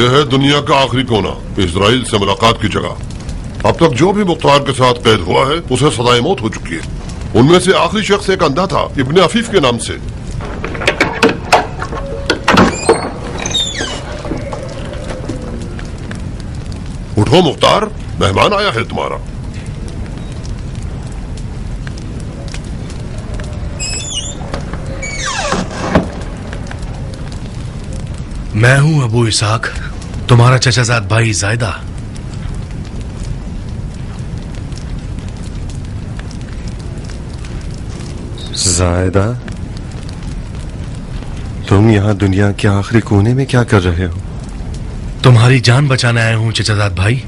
यह है दुनिया का आखिरी कोना, इजराइल से मुलाकात की जगह। अब तक जो भी मुख्तार के साथ कैद हुआ है उसे सजाए मौत हो चुकी है। उनमें से आखिरी शख्स एक अंधा था, इब्ने अफीफ के नाम से। उठो मुख्तार, मेहमान आया है तुम्हारा। मैं हूं अबू इसाक, तुम्हारा चचाजाद भाई जायदा। जायदा, तुम यहाँ दुनिया के आखिरी कोने में क्या कर रहे हो? तुम्हारी जान बचाने आया हूं चचाजाद भाई।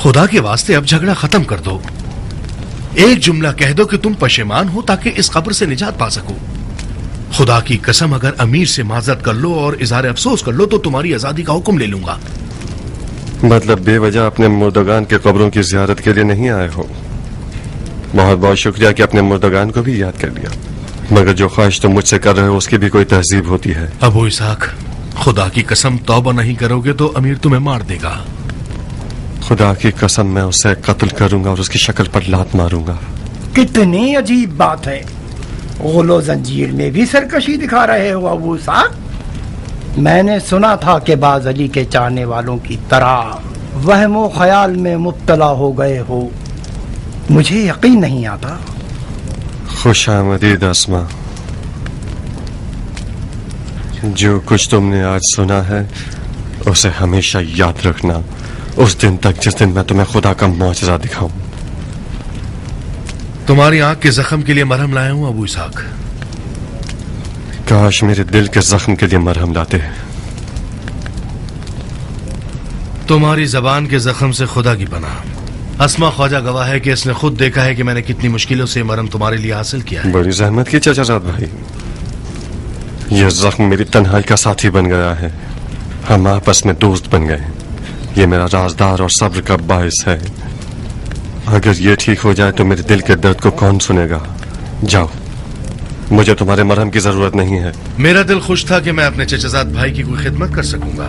खुदा के वास्ते अब झगड़ा खत्म कर दो। एक जुमला कह दो कि तुम पशेमान हो ताकि इस कब्र से निजात पा सको। खुदा की कसम, अगर अमीर से माजरत कर लो और इजहार अफसोस कर लो तो तुम्हारी आजादी का हुक्म ले लूंगा। मतलब बेवजह अपने मुर्दगान के कब्रों की जियारत के लिए नहीं आए हो? बहुत बहुत शुक्रिया कि अपने मुर्दगान को भी याद कर लिया, मगर जो ख्वाहिश तुम मुझसे कर रहे हो उसकी भी कोई तहजीब होती है। अबू इसाक, खुदा की कसम, तौबा नहीं करोगे तो अमीर तुम्हें मार देगा। खुदा की कसम, मैं उसे कत्ल करूंगा और उसकी शक्ल पर लात मारूंगा। कितनी अजीब बात है, गोलो जंजीर में भी सरकशी दिखा रहे हो अबू इसाक। मैंने सुना था कि बाज अली के चाहने वालों की तरह वहमो ख्याल में मुब्तला हो गए हो। मुझे यकीन नहीं आता। खुशामदीद अस्मा, जो कुछ तुमने आज सुना है उसे हमेशा याद रखना, उस दिन तक जिस दिन मैं तुम्हें खुदा का मौजज़ा दिखाऊं। तुम्हारी आंख के जख्म के लिए मरहम लाया हूं अबू इसाक। काश मेरे दिल के जख्म के लिए मरहम लाते हैं। तुम्हारी जबान के जख्म से खुदा की पनाह। अस्मा ख्वाजा गवाह है कि इसने खुद देखा है कि मैंने कितनी मुश्किलों से मरहम तुम्हारे लिए हासिल किया है। बड़ी जहमत की चचाजाद भाई, यह जख्म मेरी तन्हाई का साथी बन गया है। हम आपस में दोस्त बन गए। ये मेरा राजदार और सब्र का बायस है। अगर ये ठीक हो जाए तो मेरे दिल के दर्द को कौन सुनेगा? जाओ, मुझे तुम्हारे मरहम की जरूरत नहीं है। मेरा दिल खुश था कि मैं अपने चचाजाद भाई की कोई खिदमत कर सकूंगा।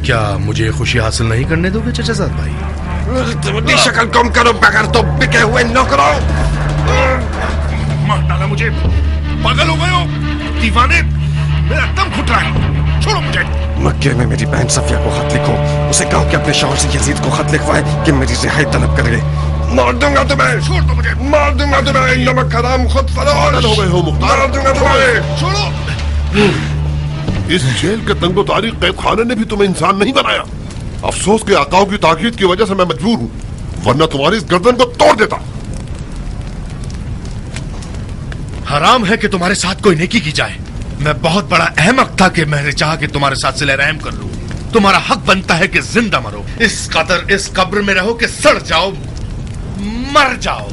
क्या मुझे खुशी हासिल नहीं करने दोगे चचाजाद भाई? शक्ल कम करो, बगैर तो बिके हुए नौकरों। मार डाला मुझे, पागल हो गए हो दीवाने, मेरा दम घुट रहा है, छोड़ो मुझे। मक्के में मेरी बहन सफिया को खत लिखो, उसे कहो कि अपने शौहर से यजीद को खत लिखवाए कि मेरी रिहाई तलब करे। मार दूंगा तुम्हें, छोड़ दो मुझे, मार दूंगा तुम्हें, नमक हराम खुद फरोश। हो गए हो मुख्तार, मार दूंगा तुम्हें। छोड़ो। इस जेल के तंगो तारीख कैद खाने ने भी तुम्हें इंसान नहीं बनाया। अफसोस के आकाओं की ताकीद की वजह से मैं मजबूर हूँ, वरना तुम्हारी इस गर्दन को तोड़ देता। हराम है कि तुम्हारे साथ कोई नेकी की जाए। मैं बहुत बड़ा अहमक था कि मैंने चाहा कि तुम्हारे साथ सिले रहम कर लूं। तुम्हारा हक बनता है कि जिंदा मरो, इस कदर इस कब्र में रहो कि सड़ जाओ, मर जाओ।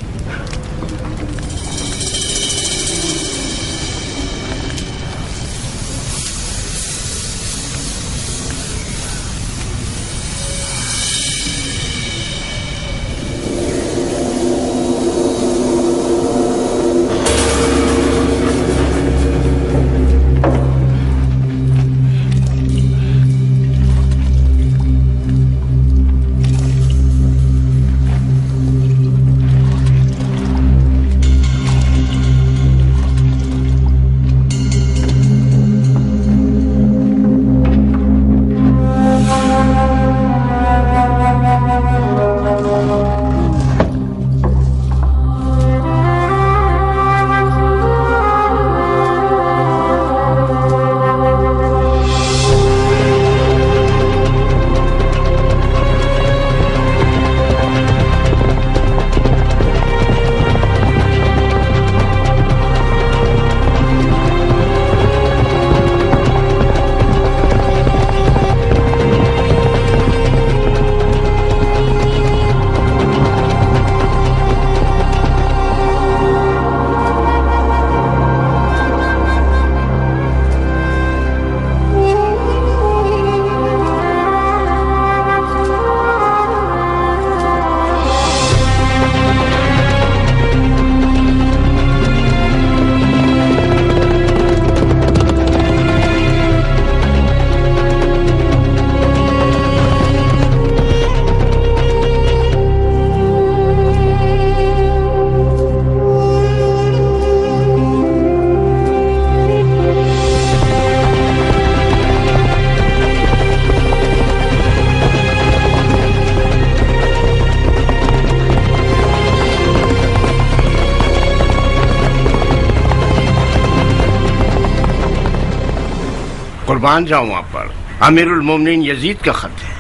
कुर्बान जाऊं आप पर। अमीरुल मोमिनीन यजीद का खत है।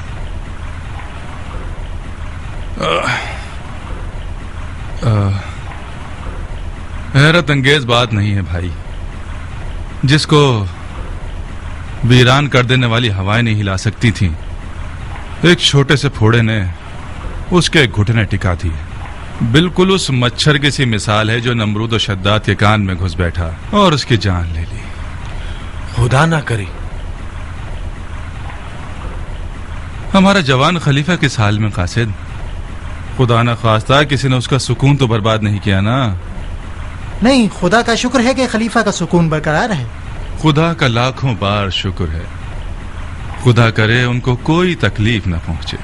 हैरत अंगेज बात नहीं है भाई, जिसको वीरान कर देने वाली हवाएं नहीं हिला सकती थी, एक छोटे से फोड़े ने उसके घुटने टिका दिए। बिल्कुल उस मच्छर की सी मिसाल है जो नमरूद और शद्दाद के कान में घुस बैठा और उसकी जान ले ली। खुदा ना करे। हमारा जवान खलीफा किस हाल में कासिद? खुदा ना खास्ता किसी ने उसका सुकून तो बर्बाद नहीं किया ना। नहीं, खुदा का शुक्र है कि खलीफा का सुकून बरकरार है। खुदा का लाखों बार शुक्र है। खुदा करे उनको कोई तकलीफ न पहुंचे।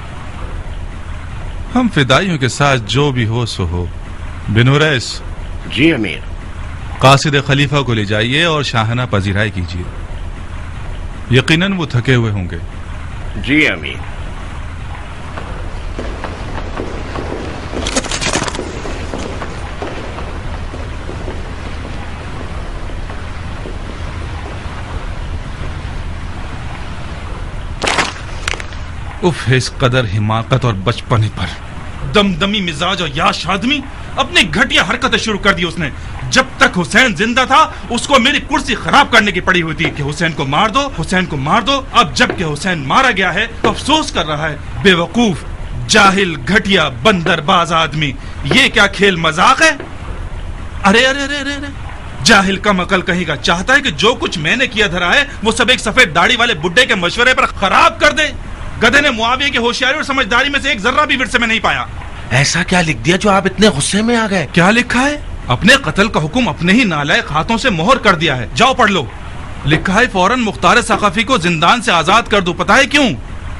हम फिदाइयों के साथ जो भी हो सो हो। बिनु रईस। जी अमीर। कासिद खलीफा को ले जाइए और शाहना पजीराई कीजिए। यकीनन वो थके हुए होंगे। जी अमीर। उफ, इस कदर हिमाकत और बचपने पर। दमदमी मिजाज और याश आदमी, अपनी घटिया हरकतें शुरू कर दी उसने। जब तक हुसैन जिंदा था उसको मेरी कुर्सी खराब करने की पड़ी हुई थी कि हुसैन को मार दो, हुसैन को मार दो। अब जबकि हुसैन मारा गया है तो अफसोस कर रहा है। बेवकूफ, जाहिल, घटिया, बंदरबाज आदमी। ये क्या खेल मजाक है? अरे अरे अरे अरे, अरे। जाहिल कम अकल कहीं का चाहता है कि जो कुछ मैंने किया धरा है वो सब एक सफेद दाढ़ी वाले बुड्ढे के मशवरे पर खराब कर दे। गधे ने मुआविया की होशियारी और समझदारी में से एक जर्रा भी विरसे में नहीं पाया। ऐसा क्या लिख दिया जो आप इतने गुस्से में आ गए? क्या लिखा है? अपने कत्ल का हुक्म अपने ही नालायक हाथों से मोहर कर दिया है। जाओ पढ़ लो। लिखा है फौरन मुख्तार सकाफी को जिंदान से आजाद कर दो। पता है क्यों?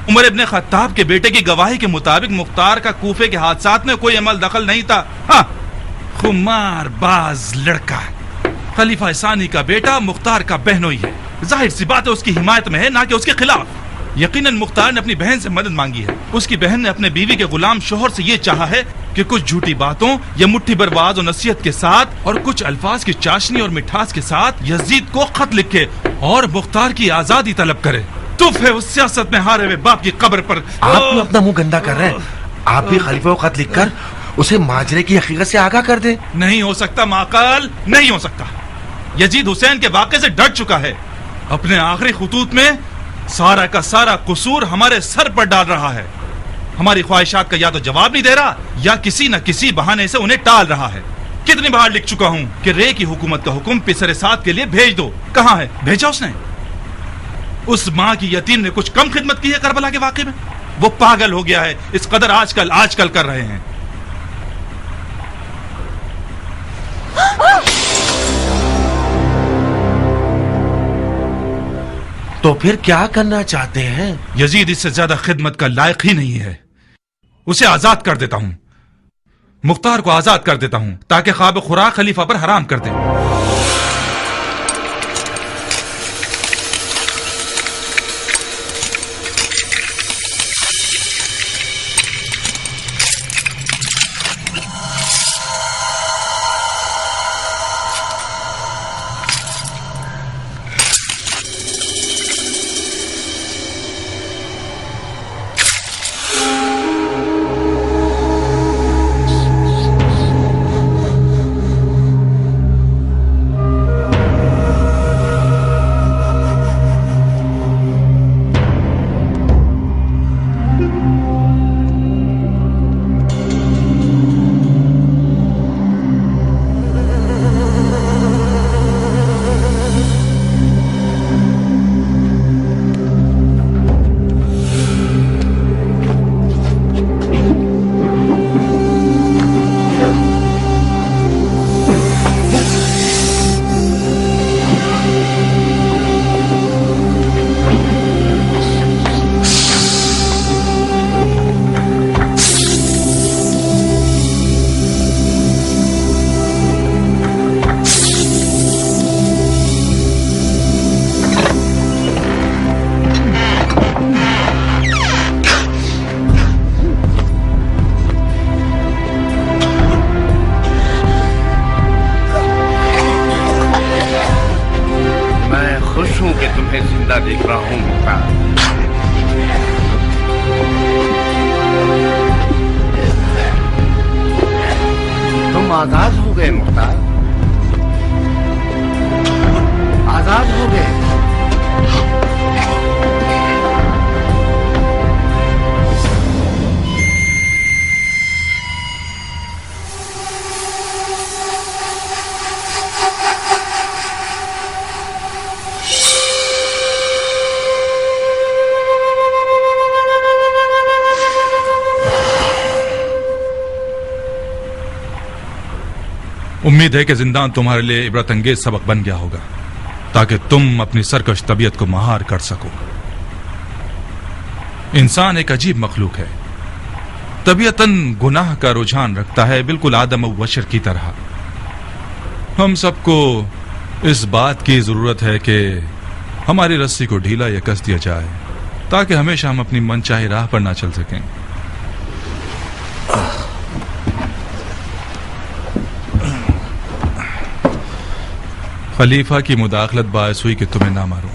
उमर इब्ने खत्ताब के बेटे की गवाही के मुताबिक मुख्तार का कूफे के हादसात में कोई अमल दखल नहीं था। हाँ, खुमार बाज लड़का, खलीफा सानी का बेटा मुख्तार का बहनोई है। जाहिर सी बात है उसकी हिमायत में है, ना कि उसके खिलाफ। यकीनन मुख्तार ने अपनी बहन से मदद मांगी है। उसकी बहन ने अपने बीवी के गुलाम शोहर से ये चाहा है कि कुछ झूठी बातों या मुट्ठी बर्बाद और नसीहत के साथ और कुछ अल्फाज की चाशनी और मिठास के साथ यजीद को खत लिखे और मुख्तार की आजादी तलब करे। तुफ है उस सियासत में हारे हुए बाप की कब्र पर। आप क्यों अपना मुंह गंदा कर रहे हैं? आप भी खलीफा को खत लिखकर उसे माजरे की हकीकत से आगाह कर दे। नहीं हो सकता माकाल, नहीं हो सकता। यजीद हुसैन के वाक़े से डर चुका है। अपने आखिरी खुतूत में सारा का सारा कसूर हमारे सर पर डाल रहा है। हमारी ख्वाहिशात का या तो जवाब नहीं दे रहा या किसी न किसी बहाने से उन्हें टाल रहा है। कितनी बार लिख चुका हूं कि रे की हुकूमत का हुक्म पिसरे साथ के लिए भेज दो। कहां है? भेजा उसने? उस मां की यतीम ने कुछ कम खिदमत की है करबला के वाकये में? वो पागल हो गया है। इस कदर आजकल कर रहे हैं। तो फिर क्या करना चाहते हैं? यजीद इससे ज्यादा खिदमत का लायक ही नहीं है। उसे आजाद कर देता हूं। मुख्तार को आजाद कर देता हूं ताकि ख्वाब खुराक खलीफा पर हराम कर दे। आजाद हो गए मुख्तार, आजाद हो गए। उम्मीद है कि जिंदान तुम्हारे लिए इबरत अंगेज सबक बन गया होगा, ताकि तुम अपनी सरकश तबीयत को महार कर सको। इंसान एक अजीब मखलूक है, तबीयतन गुनाह का रुझान रखता है, बिल्कुल आदम और बशर की तरह। हम सबको इस बात की जरूरत है कि हमारी रस्सी को ढीला या कस दिया जाए, ताकि हमेशा हम अपनी मनचाही राह पर ना चल सकें। खलीफा की मुदाखलत बायस हुई कि तुम्हें ना मारो,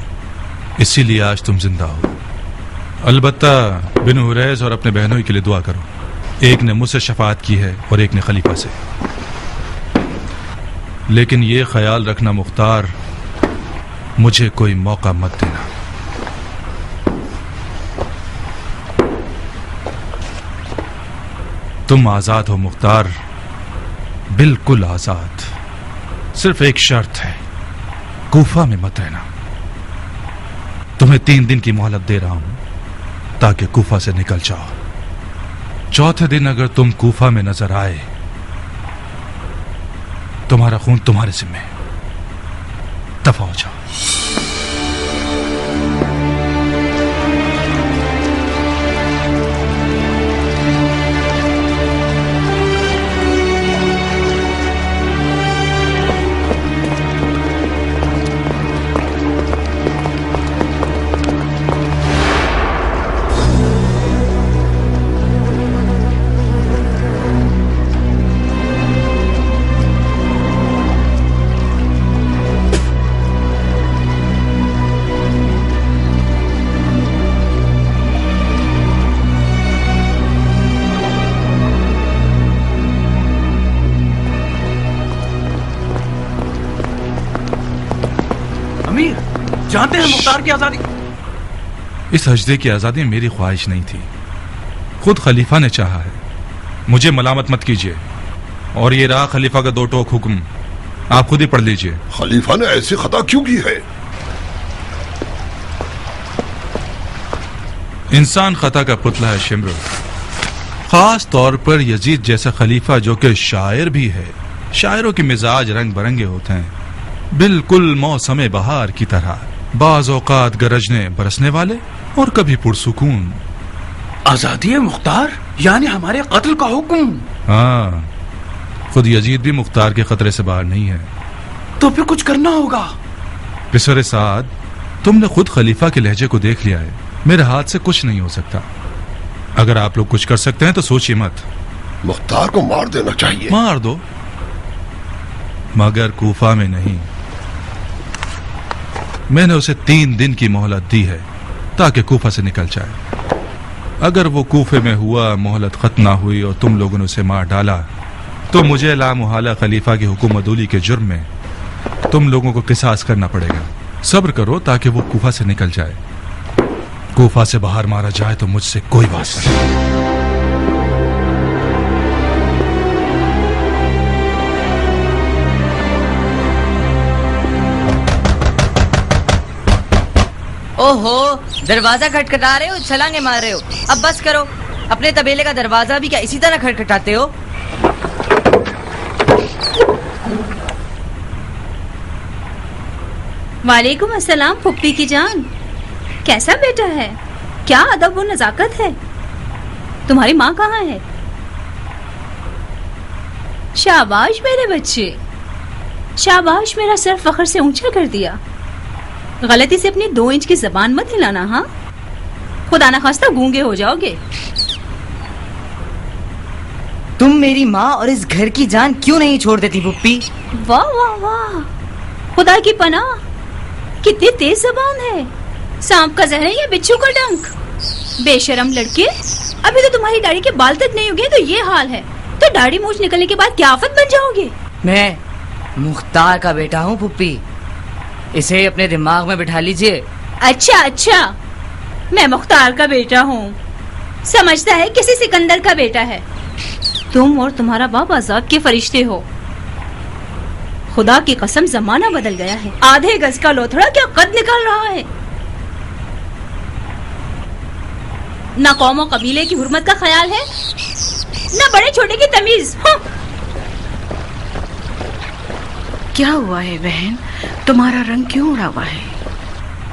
इसीलिए आज तुम जिंदा हो। अलबत्ता बिन हुरैस और अपने बहनों के लिए दुआ करो। एक ने मुझसे शफाअत की है और एक ने खलीफा से। लेकिन ये ख्याल रखना मुख्तार, मुझे कोई मौका मत देना। तुम आजाद हो मुख्तार, बिल्कुल आजाद। सिर्फ एक शर्त है, कूफा में मत रहना। तुम्हें 3 दिन की मोहलत दे रहा हूं ताकि कूफा से निकल जाओ। चौथे दिन अगर तुम कूफा में नजर आए, तुम्हारा खून तुम्हारे जिम्मे, दफा हो जाओ। जानते हैं मुख्तार की आजादी। इस हजदे की आजादी मेरी ख्वाहिश नहीं थी, खुद खलीफा ने चाहा है। मुझे मलामत मत कीजिए। और ये रहा खलीफा का 2 टोक हुक्म, आप खुद ही पढ़ लीजिए। खलीफा ने ऐसी खता क्यों की है? इंसान खता का पुतला है शिमर, खास तौर पर यजीद जैसा खलीफा जो कि शायर भी है। शायरों के मिजाज रंग बिरंगे होते हैं, बिल्कुल मौसम बहार की तरह, बाज औकात गरजने बरसने वाले और कभी पुरसुकून। आजादी है मुख्तार, यानी हमारे कत्ल का हुक्म। हाँ, खुद यजीद भी मुख्तार के खतरे से बाहर नहीं है। तो फिर कुछ करना होगा। पिसर साद, तुमने खुद खलीफा के लहजे को देख लिया है। मेरे हाथ से कुछ नहीं हो सकता। अगर आप लोग कुछ कर सकते हैं तो सोचिए मत। मुख्तार को मार देना चाहिए। मार दो, मगर कूफा में नहीं। मैंने उसे 3 दिन की मोहलत दी है ताकि कूफा से निकल जाए। अगर वो कूफे में हुआ, मोहलत खत्म ना हुई और तुम लोगों ने उसे मार डाला, तो मुझे लामुहाला खलीफा की हुकूमतूली के जुर्म में तुम लोगों को किसास करना पड़ेगा। सब्र करो ताकि वो कूफा से निकल जाए। कूफा से बाहर मारा जाए तो मुझसे कोई वास्ता नहीं। ओहो, दरवाजा खटखटा रहे हो, छलांगे मार रहे हो। अब बस करो। अपने तबेले का दरवाजा भी क्या इसी तरह खटखटाते हो? वालेकुम अस्सलाम फुप्पी की जान। कैसा बेटा है? क्या अदब व नजाकत है? तुम्हारी माँ कहाँ है? शाबाश मेरे बच्चे, शाबाश। मेरा सर फख्र से ऊंचा कर दिया। गलती से अपनी 2 इंच की जबान मत हिलाना। हाँ, खुदा ना खास्ता गूंगे हो जाओगे। तुम मेरी माँ और इस घर की जान क्यों नहीं छोड़ देती पुप्पी? वाह वाह वाह, खुदा की पनाह, कितनी तेज जबान है। सांप का जहर है या बिच्छू का डंक? बेशरम लड़के, अभी तो तुम्हारी दाढ़ी के बाल तक नहीं उगे तो ये हाल है। तो ऐसे दाढ़ी मूछ निकलने के बाद क्या आफत बन जाओगे? मैं मुख्तार का बेटा हूँ पुप्पी, इसे अपने दिमाग में बिठा लीजिए। अच्छा अच्छा, मैं मुख्तार का बेटा हूँ, समझता है किसी सिकंदर का बेटा है। तुम और तुम्हारा बाप अजाब के फरिश्ते हो। खुदा की कसम जमाना बदल गया है। आधे गज का लोथड़ा क्या कद निकाल रहा है। ना कौम और कबीले की हुर्मत का ख्याल है, ना बड़े छोटे की तमीज। हाँ। क्या हुआ है बहन, तुम्हारा रंग क्यों उड़ा हुआ है?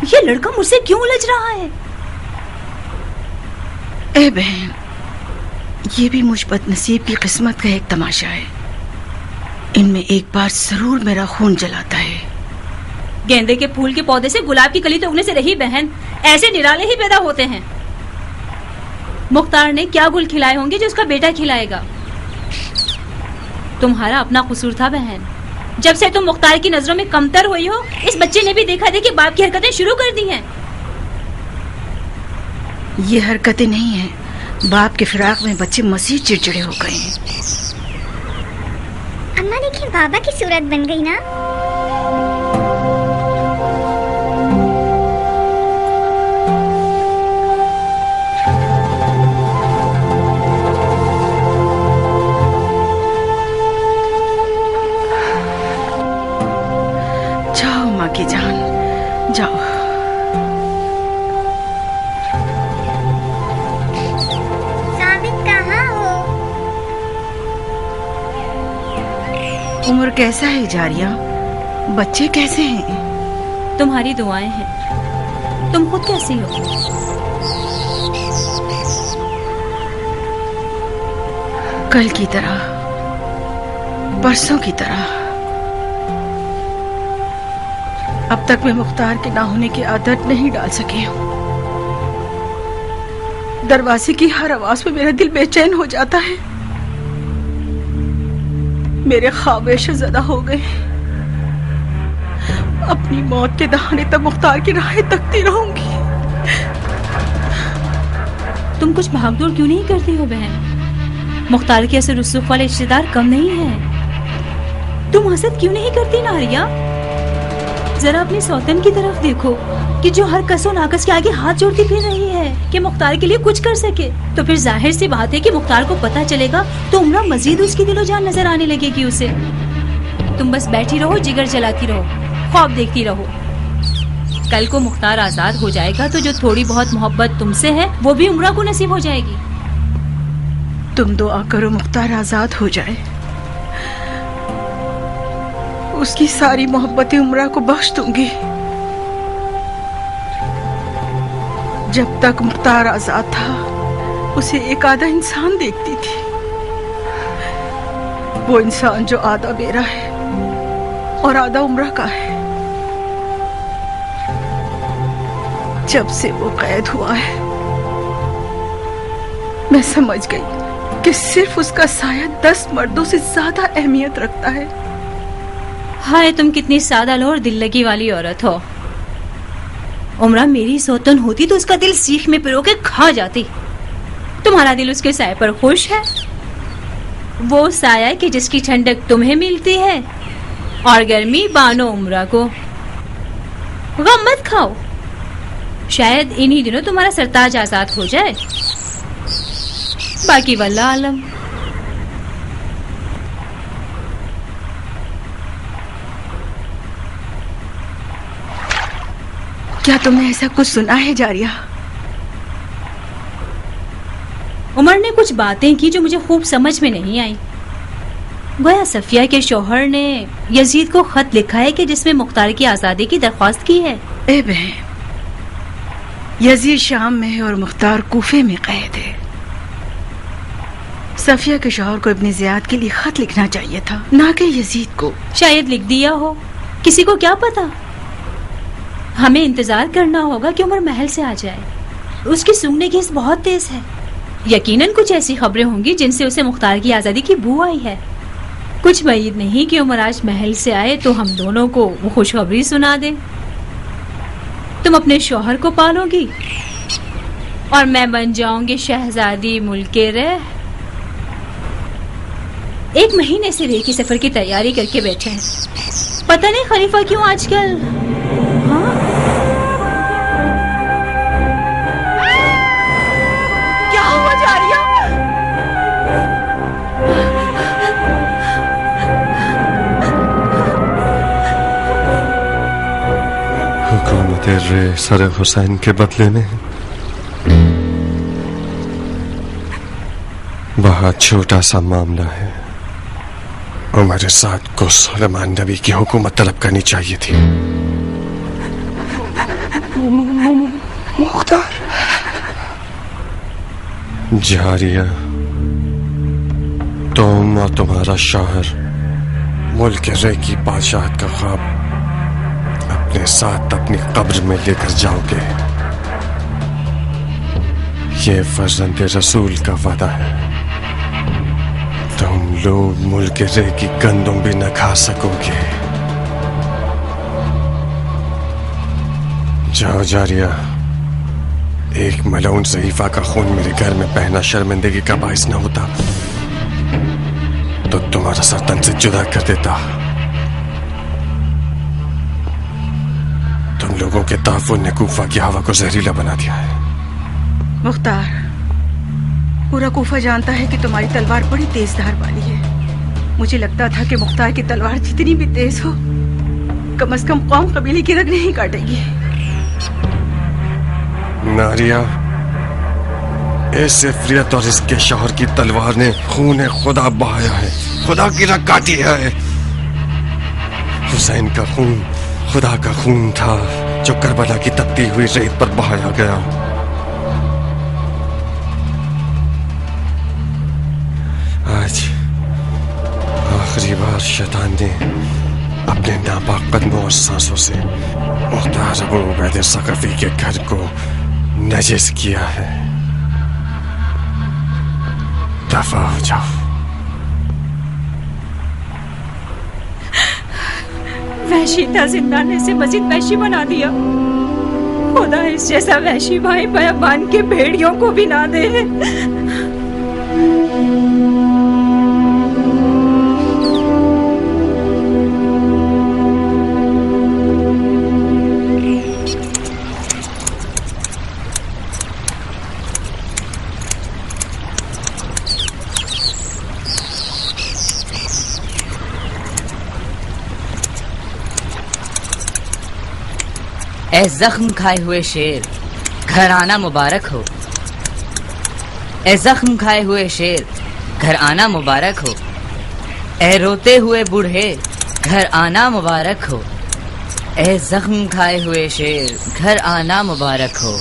ये लड़का मुझसे क्यों उलझ रहा है? ए बहन, ये भी मुझ बदनसीब की किस्मत का एक तमाशा है। इनमें एक बार जरूर मेरा खून जलाता है। गेंदे के फूल के पौधे से गुलाब की कली तो उगने से रही बहन, ऐसे निराले ही पैदा होते हैं। मुख्तार ने क्या गुल खिलाए होंगे जो उसका बेटा खिलाएगा। तुम्हारा अपना कसूर था बहन। जब से तुम मुख्तार की नजरों में कमतर हुई हो, इस बच्चे ने भी देखा देखी बाप की हरकतें शुरू कर दी हैं। ये हरकतें नहीं हैं, बाप के फिराक में बच्चे मसीह चिड़चिड़े हो गए हैं। अम्मा देखिए, बाबा की सूरत बन गई ना। जाओ माँ की जान, जाओ। उम्र कैसा है जारिया? बच्चे कैसे हैं? तुम्हारी दुआएं हैं। तुम खुद कैसी हो? कल की तरह, परसों की तरह। अब तक मैं मुख्तार के ना होने की आदत नहीं डाल सकी हूँ। दरवाजे की हर आवाज पे मेरा दिल बेचैन हो जाता है। मेरे ख्वाब शज़दा हो गए। अपनी मौत के दहाने तक मुख्तार की राहें तकती रहूंगी। तुम कुछ भागदौड़ क्यों नहीं करती हो बहन? मुख्तार के ऐसे रुसूख वाले रिश्तेदार कम नहीं हैं। तुम हसद क्यों नहीं करती नारिया? जरा अपनी सौतन की तरफ देखो कि जो हर कसो नाकस के आगे हाथ जोड़ती फिर रही है कि मुख्तार के लिए कुछ कर सके। तो फिर जाहिर सी बात है कि मुख्तार को पता चलेगा तो उम्रा मजीद उसकी दिलो जान नजर आने लगेगी उसे। तुम बस बैठी रहो, जिगर जलाती रहो, ख्वाब देखती रहो। कल को मुख्तार आजाद हो जाएगा तो जो थोड़ी बहुत मोहब्बत तुमसे है वो भी उम्रा को नसीब हो जाएगी। तुम दुआ करो मुख्तार आजाद हो जाए, उसकी सारी मोहब्बतें उम्रा को बख्श दूंगी। जब तक मुख्तार आजाद था उसे एक आधा इंसान देखती थी। वो इंसान जो आधा मेरा है और आधा उम्रा का है। जब से वो कैद हुआ है मैं समझ गई कि सिर्फ उसका साया 10 मर्दों से ज्यादा अहमियत रखता है। हाय, तुम कितनी सादा लो और दिल लगी वाली औरत हो। उम्रा मेरी सौतन होती तो उसका दिल सीख में पिरो के खा जाती। तुम्हारा दिल उसके साए पर खुश है। वो साया कि जिसकी ठंडक तुम्हें मिलती है और गर्मी बानो उम्रा को। गम मत खाओ, शायद इन्हीं दिनों तुम्हारा सरताज आजाद हो जाए। बाकी वल्लाह आलम। क्या तुमने ऐसा कुछ सुना है जारिया? उमर ने कुछ बातें की जो मुझे खूब समझ में नहीं आई। गोया सफिया के शौहर ने यजीद को खत लिखा है कि जिसमें मुख्तार की आजादी की दरख्वास्त की है। ए बहन, यजीद शाम में है और मुख्तार कूफे में कैद है। सफिया के शौहर को इब्ने ज़ियाद के लिए खत लिखना चाहिए था, ना कि यजीद को। शायद लिख दिया हो, किसी को क्या पता। हमें इंतजार करना होगा कि उमर महल से आ जाए। उसकी सूंघने की हिस्स बहुत तेज है। यकीनन कुछ ऐसी खबरें होंगी जिनसे उसे मुख्तार की आजादी की बू आई है। कुछ उम्मीद नहीं कि उमर आज महल से आए तो हम दोनों को वो खुशखबरी सुना दे। तुम अपने शौहर को पालोगी और मैं बन जाऊंगी शहजादी मुल्के रह। 1 महीने से रे के सफर की तैयारी करके बैठे हैं। पता नहीं खलीफा क्यों आजकल। हाँ? क्या हुआ जारिया? हुकूमत रे सर हुसैन के बदले में बहुत छोटा सा मामला है। उमर साद को सुलेमान नबी की हुकूमत तलब करनी चाहिए थी। मुख्तार। जारिया, तुम और तुम्हारा शौहर मुल्क रे की बादशाहत का ख्वाब अपने साथ अपनी कब्र में लेकर जाओगे। ये फर्जंद रसूल का वादा है। तुम लोग मुल्क रे की गंदुम भी न खा सकोगे। जाओ जारिया, एक मलऊन ज़ईफा का खून मेरे घर में बहना शर्मिंदगी का बाइस न होता तो तुम्हारा सर तन से जुदा कर देता। तुम लोगों के ताफुन ने कूफा की हवा को जहरीला बना दिया है। मुख्तार, पूरा कूफा जानता है कि तुम्हारी तलवार बड़ी तेज धार वाली है। मुझे लगता था कि मुख्तार की तलवार जितनी भी तेज हो, कम से कम कौम कबीले की रग नहीं काटेगी। नारिया, इस इफ्रियत और इसके शौहर की तलवार ने खून खुदा बहाया है, खुदा की रग काटी है। हुसैन का खून खुदा का खून था जो करबला की तपती हुई रेत पर बहाया गया। आज आखिरी बार शैतान ने अपने नापाक कदमों और सांसों से मुख्तार अबू उबैद सक़फ़ी के घर को नजिस किया है। दफा हो जाओ। वहशी था, जिंदान ने इसे मजीद वहशी बना दिया। खुदा इस जैसा वहशी भाई बयाबान के भेड़ियों को भी ना दे। ए जख्म खाए हुए शेर, घर आना मुबारक हो। ए जख्म खाए हुए शेर, घर आना मुबारक हो। ए रोते हुए बूढ़े, घर आना मुबारक हो। ए जख्म खाए हुए शेर, घर आना मुबारक हो।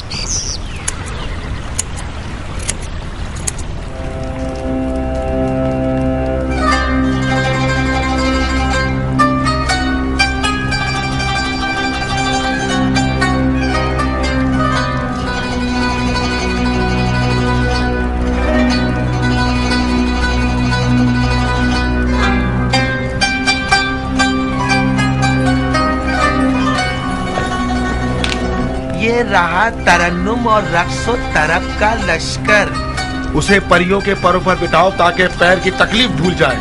रहा तरन्नुम और रक्सो तरब का लश्कर। उसे परियों के परों पर बिठाओ ताकि पैर की तकलीफ भूल जाए।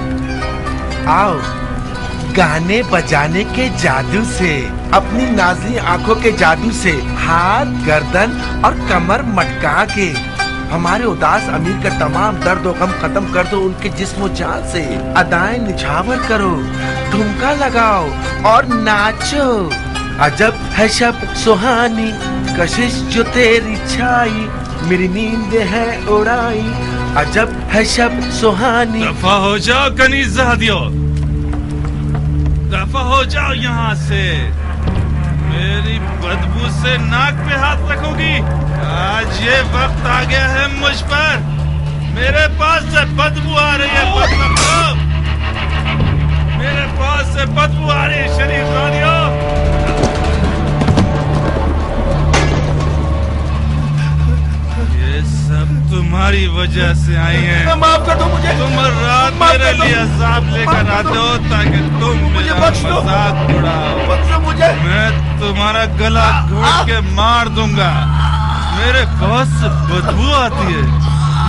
आओ, गाने बजाने के जादू से, अपनी नाज़ली आंखों के जादू से हाथ, गर्दन और कमर मटका के हमारे उदास अमीर का तमाम दर्द और गम खत्म कर दो। उनके जिस्म जान से अदाएं निछावर करो, ठुमका लगाओ और नाचो। अजब है शब सुहानी, कशिश जो तेरी छाई, मेरी नींद है उड़ाई। अजब है शब सुहानी। दफा हो जाओ कनीज़ादियो, दफा हो जाओ यहाँ से। मेरी बदबू से नाक पे हाथ रखोगी। आज ये वक्त आ गया है मुझ पर। मेरे पास से बदबू आ रही है। मेरे पास से बदबू आ रही है शरीफजादियों। तुम्हारी वजह से आई है। माफ कर दो मुझे। तुम रात मेरे लिए अज़ाब लेकर आते हो ताकि तुम मेरा मजाक उड़ाओ। मैं तुम्हारा गला घोट के मार दूंगा। मेरे पास से बदबू आती है,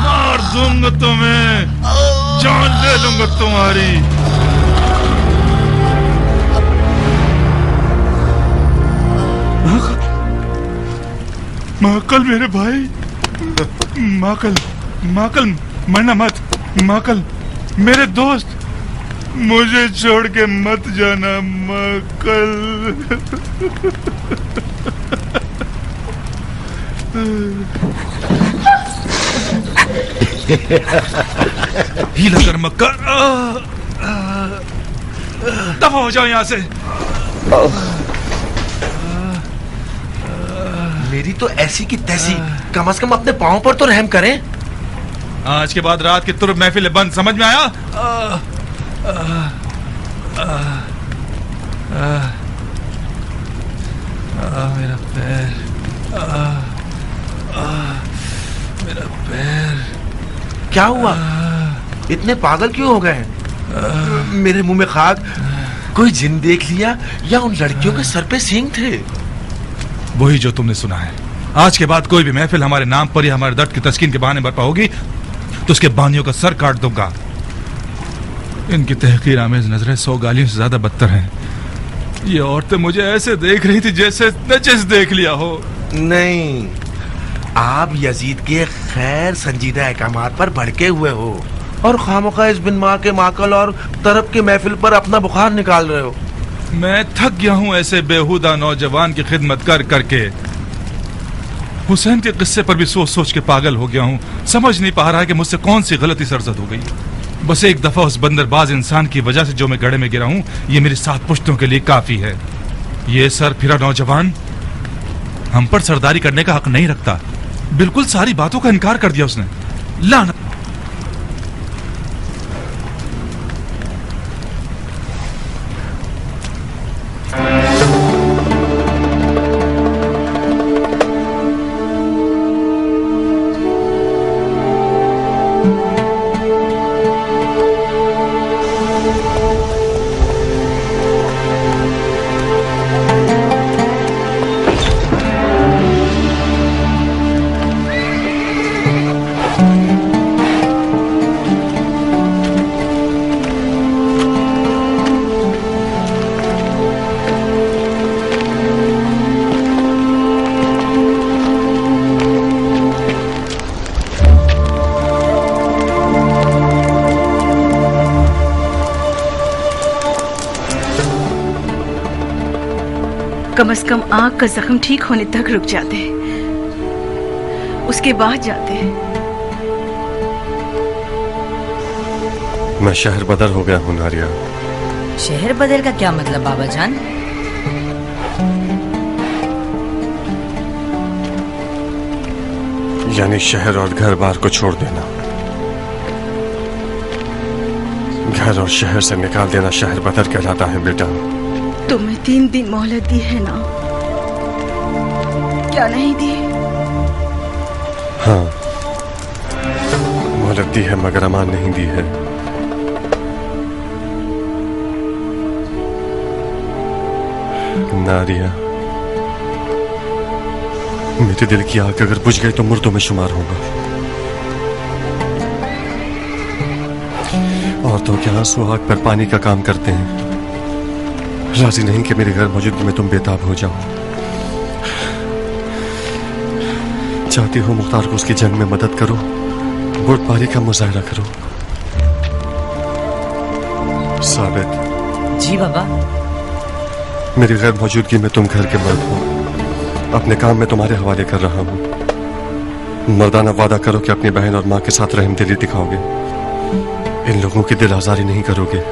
मार दूंगा तुम्हें। जान ले लूंगा तुम्हारी। माकल मेरे भाई, माकल माकल मरना मत। माकल मेरे दोस्त, मुझे छोड़ के मत जाना माकल। हीला कर मक्कर, दफा हो जाओ यहाँ से। मेरी तो ऐसी की तैसी, कम से कम अपने पाँव पर तो रहम करें। आज के बाद रात की तुर्ब महफिल बंद, समझ में आया? मेरा पैर, मेरा पैर। क्या हुआ? इतने पागल क्यों हो गए? मेरे मुंह में खाक, कोई जिन देख लिया या उन लड़कियों के सर पे सींग थे? वही जो तुमने सुना है। आज के बाद कोई भी महफिल हमारे नाम पर या हमारे दर्द की तस्कीन के बहाने बरपा होगी तो उसके बानियों का सर काट दूंगा। इनकी तहकीर आमेज नजरें 100 गालियों से ज्यादा बदतर हैं। ये औरतें मुझे ऐसे देख रही थी जैसे नचिस देख लिया हो। नहीं, आप यजीद के खैर संजीदा अहकामात पर भड़के हुए हो और खामखा इस बिन माँ के माकल और तरफ के महफिल पर अपना बुखार निकाल रहे हो। मैं थक गया हूं ऐसे बेहुदा नौजवान की खिदमत कर करके। हुसैन के किस्से पर भी सोच सोच के पागल हो गया हूं। समझ नहीं पा रहा कि मुझसे कौन सी गलती सरजद हो गई। बस एक दफा उस बंदरबाज इंसान की वजह से जो मैं गड्ढे में गिरा हूं, ये मेरी 7 पुश्तों के लिए काफी है। ये सर फिरा नौजवान हम पर सरदारी करने का हक नहीं रखता। बिल्कुल सारी बातों का इनकार कर दिया उसने। लानत। कम से कम आंख का जख्म ठीक होने तक रुक जाते, उसके बाद जाते। मैं शहर बदर हो गया हूँ नारिया। शहर बदल का क्या मतलब बाबा जान? यानी शहर और घर बार को छोड़ देना। घर और शहर से निकाल देना शहर बदर कहलाता है बेटा। तुम्हें 3 दिन मोहलत दी है ना? क्या नहीं दी? हाँ, मोहलत दी है मगर अमान नहीं दी है। नारिया, मेरे दिल की आग अगर बुझ गई तो मुर्दों में शुमार होगा। औरतों के आंसू आग पर पानी का काम करते हैं। राजी नहीं कि मेरे घर मौजूदगी में तुम बेताब हो जाओ। चाहती हो मुख्तार को उसकी जंग में मदद करो, बुर्दबारी का मुजाहरा करो। साबित। जी बाबा। मेरी गैर मौजूदगी में तुम घर के मर्द हो। अपने काम में तुम्हारे हवाले कर रहा हूं। मर्दाना वादा करो कि अपनी बहन और माँ के साथ रहमदिली दिखाओगे। इन लोगों की दिल आजारी नहीं करोगे।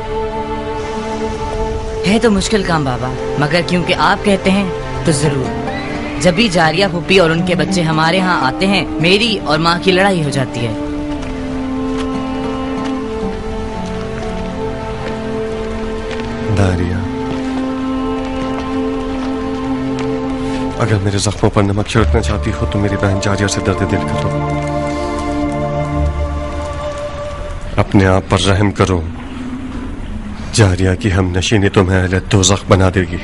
है तो मुश्किल काम बाबा, मगर क्योंकि आप कहते हैं तो जरूर। जब भी जारिया फूफी और उनके बच्चे हमारे यहाँ आते हैं, मेरी और माँ की लड़ाई हो जाती है। दारिया, अगर मेरे जख्मों पर नमक छिड़कना चाहती हो तो मेरी बहन जारिया से दर्द दिल करो। अपने आप पर रहम करो। जारिया की हम नशीनी तुम्हें अहले दोज़ख बना देगी।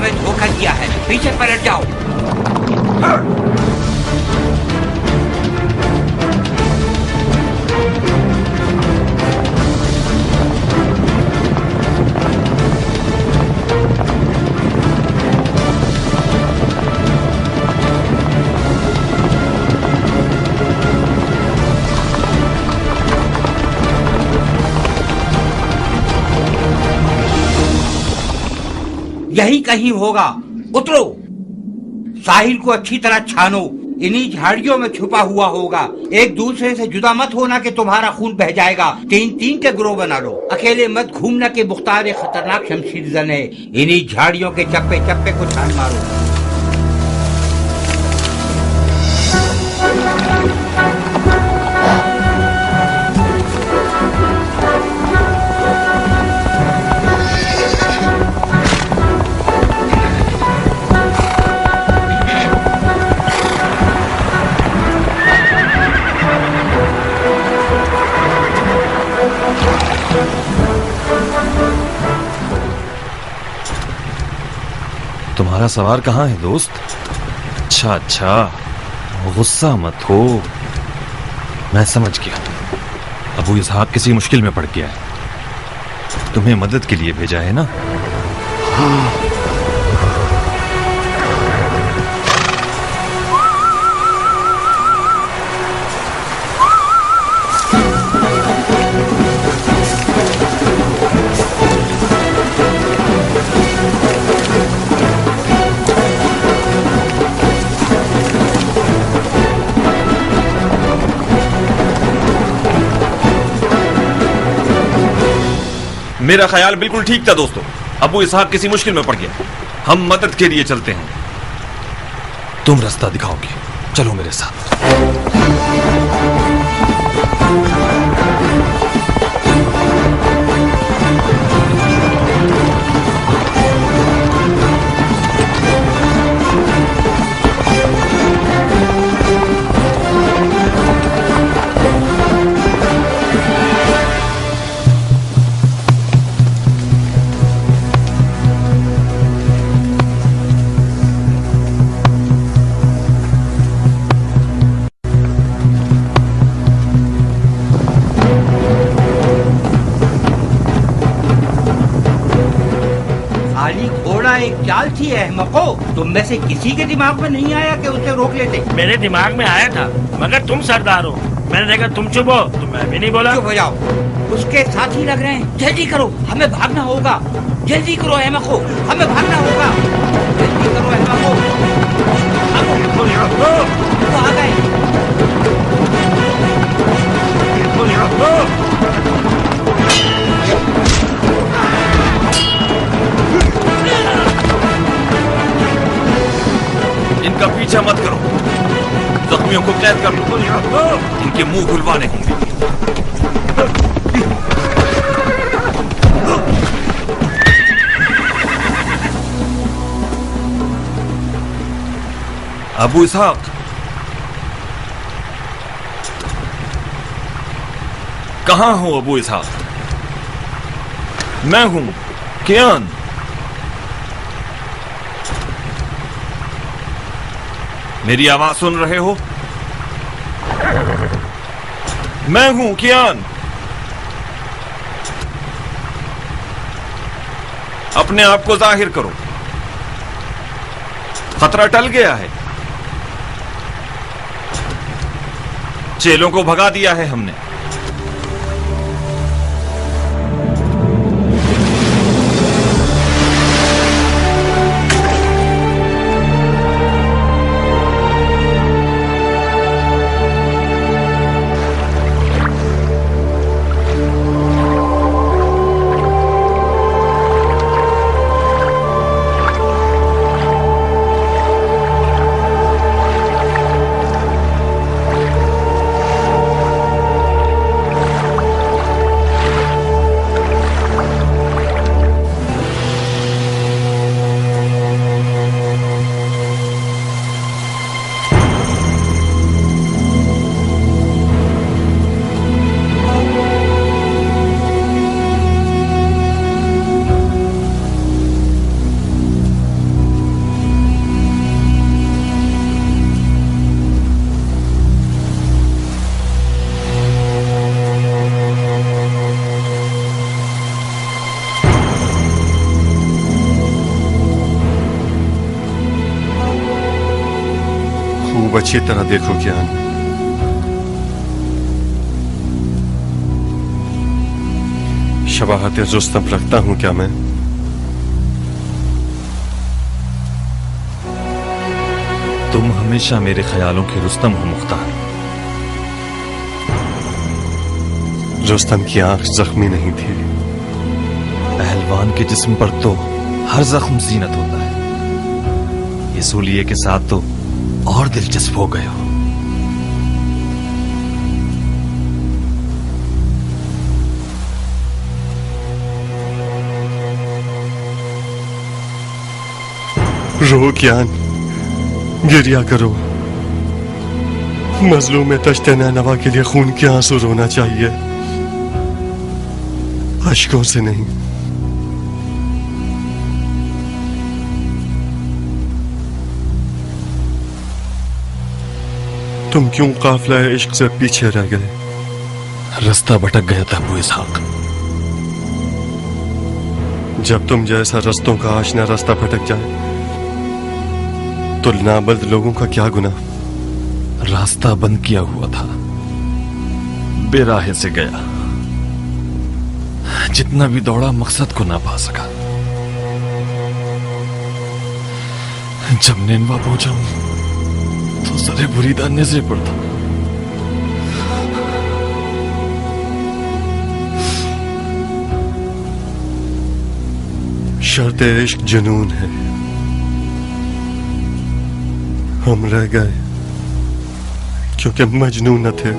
हमें धोखा दिया है, पीछे पलट जाओ। यही कहीं होगा, उतरो। साहिल को अच्छी तरह छानो, इन्हीं झाड़ियों में छुपा हुआ होगा। एक दूसरे से जुदा मत होना कि तुम्हारा खून बह जाएगा। 3-3 के ग्रोह बना लो, अकेले मत घूमना कि मुख्तार एक खतरनाक शमशीर जन है। इन्हीं झाड़ियों के चप्पे चप्पे को छान मारो। तुम्हारा सवार कहाँ है दोस्त? अच्छा अच्छा, गुस्सा मत हो, मैं समझ गया। अबू इसहाक किसी मुश्किल में पड़ गया है, तुम्हें मदद के लिए भेजा है ना? मेरा ख्याल बिल्कुल ठीक था दोस्तों, अबू इसहाक किसी मुश्किल में पड़ गया, हम मदद के लिए चलते हैं। तुम रास्ता दिखाओगे, चलो मेरे साथ। एक चाल थी अहमको, तुम में से किसी के दिमाग में नहीं आया कि उसे रोक लेते? मेरे दिमाग में आया था, मगर तुम सरदार हो, मैंने देखा तुम चुप हो तो मैं भी नहीं बोला। चुप हो जाओ, उसके साथ ही लग रहे हैं। जल्दी करो, हमें भागना होगा। जल्दी करो अहमको, हमें भागना होगा। जल्दी करो अहमको। वो आ गए। इनका पीछा मत करो, जख्मियों को कैद कर लो, इनके मुंह खुलवाने होंगे। अबू इसहाक, कहां हो अबू इसहाक? मैं हूं कियान। मेरी आवाज सुन रहे हो? मैं हूं कियान। अपने आप को जाहिर करो, खतरा टल गया है, चेलों को भगा दिया है हमने। खूब अच्छी तरह देखो ज्ञान। शबाहत रुस्तम रखता हूं क्या मैं? तुम हमेशा मेरे ख्यालों के रुस्तम हो मुख्तार। रुस्तम की आंख जख्मी नहीं थी। पहलवान के जिस्म पर तो हर जख्म जीनत होता है, ये सूलिये के साथ तो और दिलचस्प हो गए हो। रो ज्ञान, गिरिया करो। मजलूम में तश्ते नैनवा के लिए खून के आंसू रोना चाहिए, अश्कों से नहीं। तुम क्यों काफिला इश्क से पीछे रह गए? रास्ता भटक गया था अबू इसहाक। जब तुम जैसा रस्तों का आशना रास्ता भटक जाए तो नाबल्द लोगों का क्या गुनाह? रास्ता बंद किया हुआ था, बेराहे से गया। जितना भी दौड़ा मकसद को ना पा सका। जब नेनवा पहुंचा तो सरे बुरीदा नजरे पड़ता। शर्त इश्क जुनून है, हम रह गए क्योंकि मजनून न थे।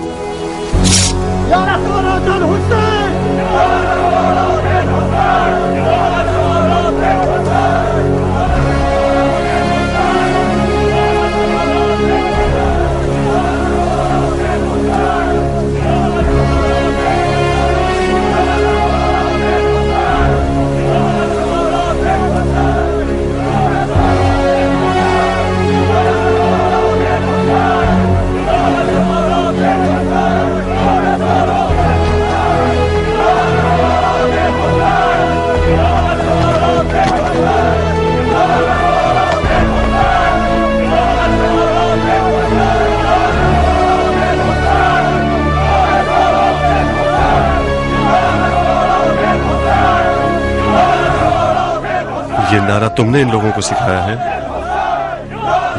ये नारा तुमने इन लोगों को सिखाया है?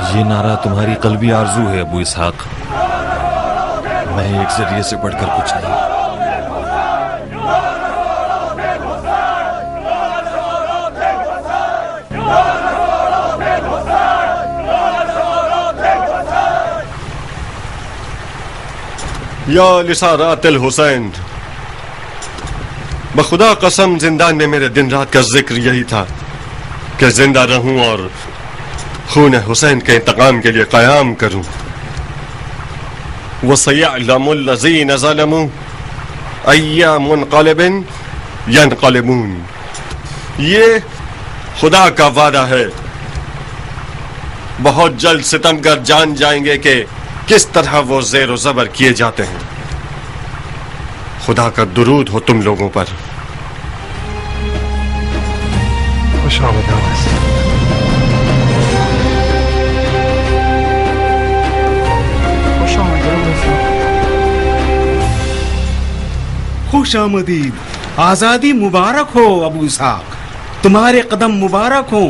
ये नारा तुम्हारी कल्बी आरजू है अबू इसहाक। मैं एक जरिए से बढ़कर कुछ नहीं। या लिसारातिल हुसैन, बखुदा कसम जिंदान में मेरे दिन रात का जिक्र यही था कि जिंदा रहूं और खून हुसैन के इंतकाम के लिए कयाम करूं। वसयअलमुल लज़ीन ज़लमू अय्या मुनक़लिबिन यनक़लिबून। ये खुदा का वादा है, बहुत जल्द सितमगर जान जाएंगे कि किस तरह वो ज़ेर व ज़बर किए जाते हैं। खुदा का दुरूद हो तुम लोगों पर। खुश आमदीद, आजादी मुबारक हो अबू इसहाक, तुम्हारे कदम मुबारक हो।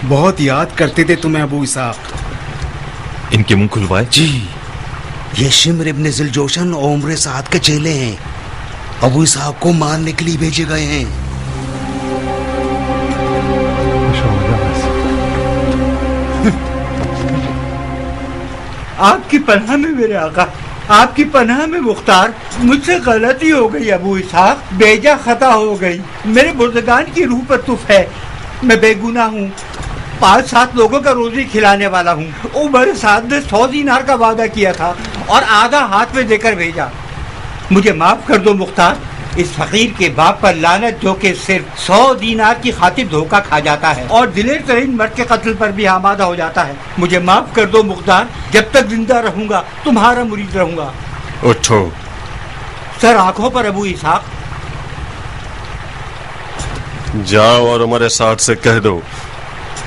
बहुत याद करते थे तुम्हें अबू इसहाक। इनके मुंह खुलवाए। जी, ये शिम्र इब्न जिलजोशन और उम्र साद के चेले हैं। अबू इसहाक को मारने के लिए भेजे गए हैं। आपकी पनाह में मेरे आका, आपकी पनाह में मुख्तार। मुझसे गलती हो गई अबू इसहाक, बेजा खता हो गई। मेरे बुज़ुर्गान की रूह पर तुफ है। मैं बेगुनाह हूँ, 5-7 लोगों का रोजी खिलाने वाला हूँ। उमर साद ने 100 दीनार का वादा किया था और आधा हाथ में देकर भेजा। मुझे माफ कर दो मुख्तार, इस फकीर के बाप पर लानत जो कि सिर्फ 100 दीनार की खातिर धोखा खा जाता है और दिलेर तरीन मर्द के कत्ल पर भी आमादा हो जाता है। मुझे माफ कर दो मुख्तार, जब तक जिंदा रहूंगा तुम्हारा मुरीद रहूंगा। उठो। सर आंखों पर अबू इसहाक। जाओ और उमर साद से कह दो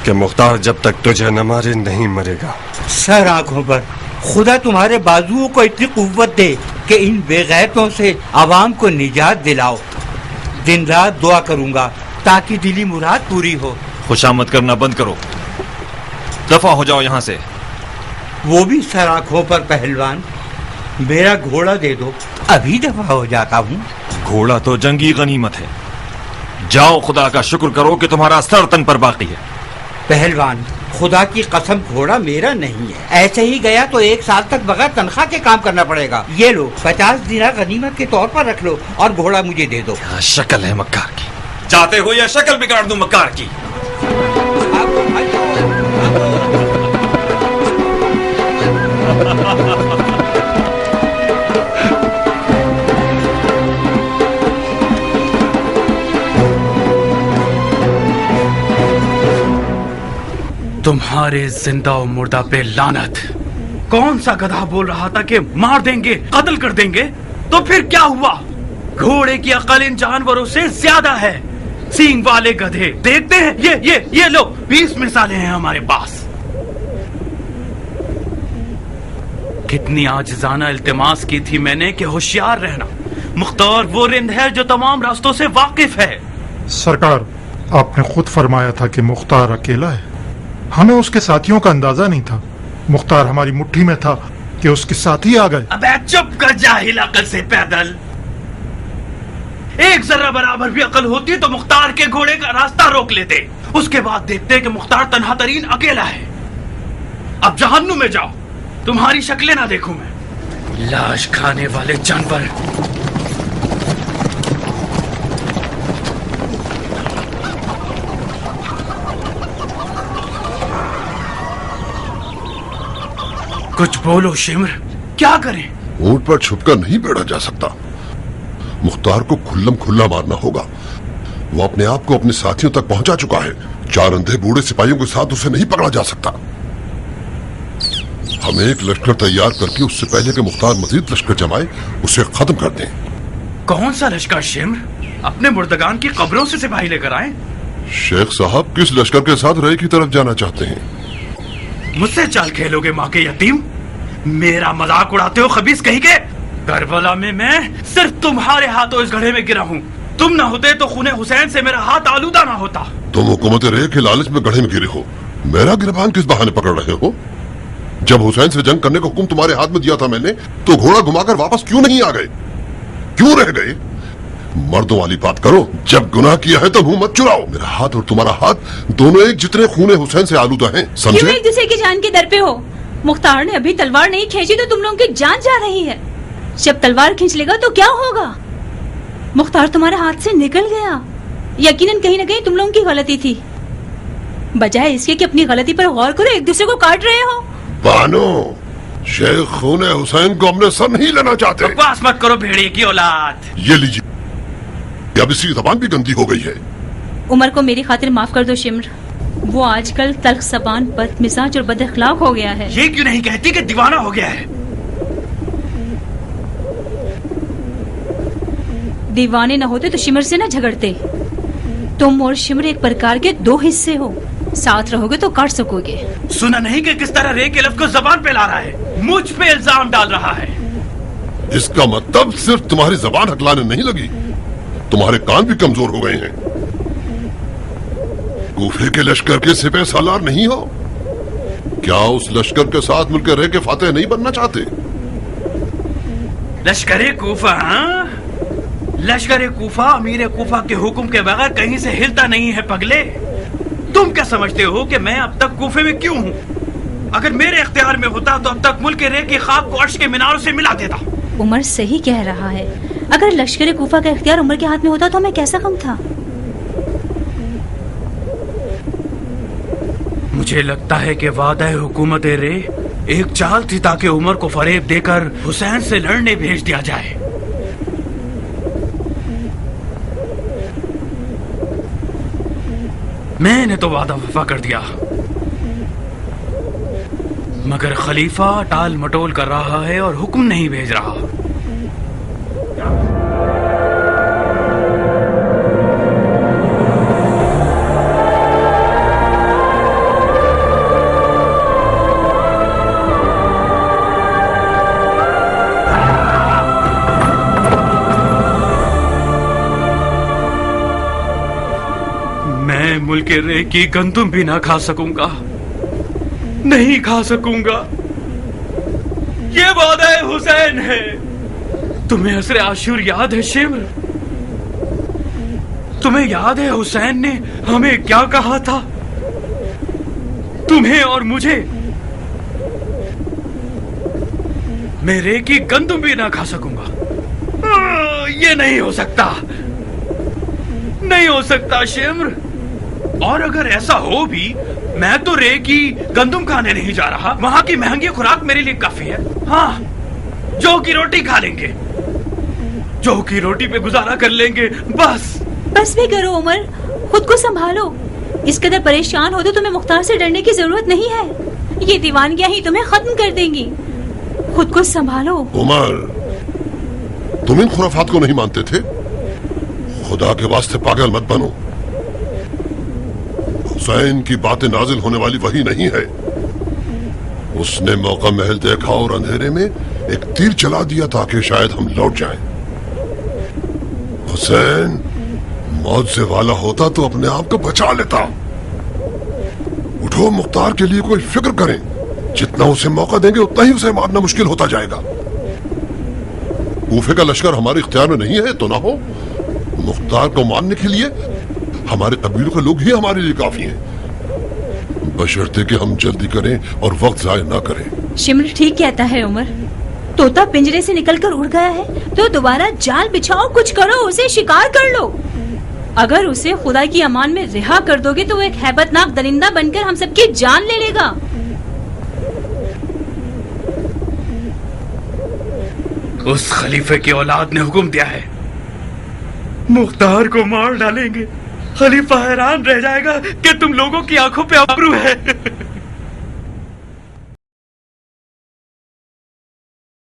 कि मुख्तार जब तक तुझे न मारे नहीं मरेगा। सर आंखों पर। खुदा तुम्हारे बाजुओं को इतनी कुव्वत दे कि इन बेगैरतों से आवाम को निजात दिलाओ। दिन रात दुआ करूंगा ताकि दिली मुराद पूरी हो। खुशामद करना बंद करो, दफा हो जाओ यहाँ से। वो भी सराखों पर पहलवान, मेरा घोड़ा दे दो, अभी दफा हो जाता हूँ। घोड़ा तो जंगी गनीमत है। जाओ, खुदा का शुक्र करो कि तुम्हारा सर तन पर बाकी है। पहलवान, खुदा की कसम घोड़ा मेरा नहीं है। ऐसे ही गया तो 1 साल तक बगैर तनख्वाह के काम करना पड़ेगा। ये लो 50 दिनार गनीमत के तौर पर रख लो और घोड़ा मुझे दे दो। शक्ल है मक्कार की, चाहते हो या शक्ल बिगाड़ दूं मक्कार की? तुम्हारे जिंदा और मुर्दा पे लानत। कौन सा गधा बोल रहा था कि मार देंगे, कत्ल कर देंगे? तो फिर क्या हुआ? घोड़े की अकल इन जानवरों से ज्यादा है। सींग वाले गधे देखते हैं, ये लो 20 मिसालें हैं हमारे पास। कितनी आजिज़ाना इल्तिमास की थी मैंने कि होशियार रहना। मुख्तार वो रिंद है जो तमाम रास्तों से वाकिफ है। सरकार, आपने खुद फरमाया था कि मुख्तार अकेला है। हमें उसके साथियों का अंदाजा नहीं था। मुख्तार हमारी मुट्ठी में था कि उसके साथी आ गए। अबे चुप कर, जाहिल अकल से पैदल। एक जरा बराबर भी अकल होती तो मुख्तार के घोड़े का रास्ता रोक लेते। उसके बाद देखते कि मुख्तार तन्हा तरीन अकेला है। अब जहन्नुम में जाओ, तुम्हारी शक्लें ना देखूं मैं। लाश खाने वाले जानवर। कुछ बोलो शिमर, क्या करें? ऊंट पर छुपकर नहीं बैठा जा सकता। मुख्तार को खुल्लम खुल्ला मारना होगा। वो अपने आप को अपने साथियों तक पहुंचा चुका है। 4 अंधे बूढ़े सिपाहियों के साथ उसे नहीं पकड़ा जा सकता। हम एक लश्कर तैयार करके उससे पहले कि मुख्तार मजीद लश्कर जमाए उसे खत्म कर दें। कौन सा लश्कर शिमर? अपने मुर्दगान की कब्रों से सिपाही लेकर आए। शेख साहब किस लश्कर के साथ रे की तरफ जाना चाहते हैं? मुझसे चाल खेलोगे माँ के यतीम? मेरा मजाक उड़ाते हो खबीस कहीं के? करबला में मैं सिर्फ तुम्हारे हाथों इस गड्ढे में गिरा हूँ। तुम ना होते तो खूने हुसैन से मेरा हाथ आलूदा ना होता। तुम हुकूमत रे के लालच में गड्ढे में गिरे हो। मेरा गिरबान किस बहाने पकड़ रहे हो? जब हुसैन से जंग करने का हुक्म तुम्हारे हाथ में दिया था मैंने, तो घोड़ा घुमाकर वापस क्यों नहीं आ गए? क्यों रह गए? मर्दों वाली बात करो। जब गुनाह किया है तो मुंह मत चुराओ। मेरा हाथ और तुम्हारा हाथ दोनों एक जितने खूने हुसैन से आलूदा हैं, समझे? क्यों एक दूसरे की जान के दर पे हो? मुख्तार ने अभी तलवार नहीं खींची तो तुम लोगों की जान जा रही है। जब तलवार खींच लेगा तो क्या होगा? मुख्तार तुम्हारे हाथ से निकल गया। यकीनन कहीं न कहीं तुम लोगों की गलती थी। बजाय इसके कि अपनी गलती पर गौर करो, एक दूसरे को काट रहे हो। बानो, शेख खूने हुसैन को अपने सर नहीं लेना चाहते। बकवास मत करो भेड़िए की औलाद। ये लीजिए, अब इसकी जबान भी गंदी हो गई है। उमर को मेरी खातिर माफ कर दो शिमर। वो आजकल तल्ख जबान, बदमिजाज और बदअखलाक हो गया है। ये क्यों नहीं कहती कि दीवाना हो गया है? दीवाने न होते तो शिमर से न झगड़ते। तुम और शिमर एक प्रकार के 2 हिस्से हो। साथ रहोगे तो काट सकोगे। सुना नहीं कि किस तरह रे के लफ्ज को जबान पे ला रहा है, मुझ पे इल्जाम डाल रहा है। इसका मतलब सिर्फ तुम्हारी जबान हकलाने नहीं लगी, तुम्हारे कान भी कमजोर हो गए हैं। कूफे के लश्कर के सिपह सालार नहीं हो क्या? उस लश्कर के साथ मिलकर रह के फातेह नहीं बनना चाहते? लश्कर कूफा? हाँ, लश्कर कूफा अमीर कूफा के हुक्म के बगैर कहीं से हिलता नहीं है पगले। तुम क्या समझते हो कि मैं अब तक कूफे में क्यों हूँ? अगर मेरे इख्तियार में होता तो अब तक मुल्क रे की खाक को अर्श के मीनारों से मिला देता। उमर सही कह रहा है। अगर लश्कर कूफा का इख्तियार उमर के हाथ में होता तो हमें कैसा कम था। मुझे लगता है कि वादा हुकूमत रे एक चाल थी ताकि उमर को फरेब देकर हुसैन से लड़ने भेज दिया जाए। मैंने तो वादा वफा कर दिया, मगर खलीफा टाल मटोल कर रहा है और हुक्म नहीं भेज रहा। भूल के रे की गंदुम भी ना खा सकूंगा, नहीं खा सकूंगा। ये वादा हुसैन है। तुम्हें असर आशूर याद है शिमर? तुम्हें याद है हुसैन ने हमें क्या कहा था? तुम्हें और मुझे। मैं रे की गंदुम भी ना खा सकूंगा। ये नहीं हो सकता, नहीं हो सकता शिमर। और अगर ऐसा हो भी, मैं तो रे की गंदुम खाने नहीं जा रहा। वहां की महंगी खुराक मेरे लिए काफी है। हाँ, जौ की रोटी खा लेंगे, जौ की रोटी पे गुजारा कर लेंगे बस। बस भी करो उमर, खुद को संभालो। इस कदर परेशान हो तो तुम्हें मुख्तार से डरने की जरूरत नहीं है। ये दीवानगियां ही तुम्हें खत्म कर देंगी। खुद को संभालो। उमर, तुम इन खुराफात को नहीं मानते थे? खुदा के वास्ते पागल मत बनो। हुसैन की बातें नाजिल होने वाली वही नहीं है। उसने मौका महल देखा और अंधेरे में एक तीर चला दिया ताकि शायद हम लौट जाएं। हुसैन मौत से वाला होता तो अपने आप को बचा लेता। उठो, मुख्तार के लिए कोई फिक्र करें। जितना उसे मौका देंगे उतना ही उसे मारना मुश्किल होता जाएगा। कूफे का लश्कर हमारे इख्तियार में नहीं है तो ना हो। मुख्तार को मारने के लिए हमारे कबीलों के लोग ही हमारे लिए काफी हैं, बशर्ते कि हम जल्दी करें और वक्त जाया ना करें। शिमर ठीक कहता है उमर। तोता पिंजरे से निकलकर उड़ गया है तो दोबारा जाल बिछाओ, कुछ करो, उसे शिकार कर लो। अगर उसे खुदा की अमान में रिहा कर दोगे तो वो एक हैबतनाक दरिंदा बनकर हम सबकी जान ले लेगा। उस खलीफे की औलाद ने हुक्म दिया है, मुख्तार को मार डालेंगे। खलीफा हैरान रह जाएगा कि तुम लोगों की आंखों पे अबरू है।